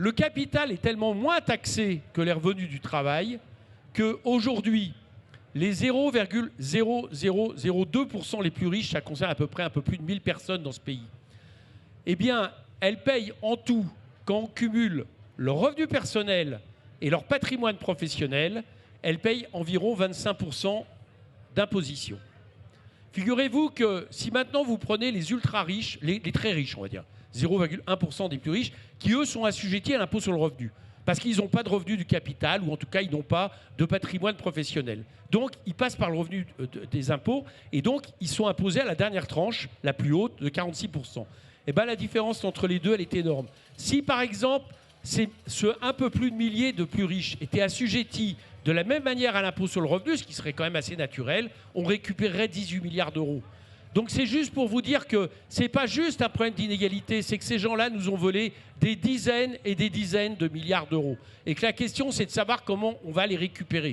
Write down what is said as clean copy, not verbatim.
Le capital est tellement moins taxé que les revenus du travail qu'aujourd'hui, les 0,0002% les plus riches, ça concerne à peu près un peu plus de 1000 personnes dans ce pays, eh bien, elles payent en tout, quand on cumule leur revenu personnel et leur patrimoine professionnel, elles payent environ 25% d'imposition. Figurez-vous que si maintenant vous prenez les ultra riches, les très riches, on va dire, 0,1% des plus riches, qui eux sont assujettis à l'impôt sur le revenu, parce qu'ils n'ont pas de revenu du capital, ou en tout cas ils n'ont pas de patrimoine professionnel. Donc ils passent par le revenu des impôts, et donc ils sont imposés à la dernière tranche, la plus haute, de 46%. Et bien la différence entre les deux, elle est énorme. Si par exemple, ce un peu plus de milliers de plus riches étaient assujettis de la même manière à l'impôt sur le revenu, ce qui serait quand même assez naturel, on récupérerait 18 milliards d'euros. Donc c'est juste pour vous dire que ce n'est pas juste un problème d'inégalité, c'est que ces gens-là nous ont volé des dizaines et des dizaines de milliards d'euros. Et que la question, c'est de savoir comment on va les récupérer.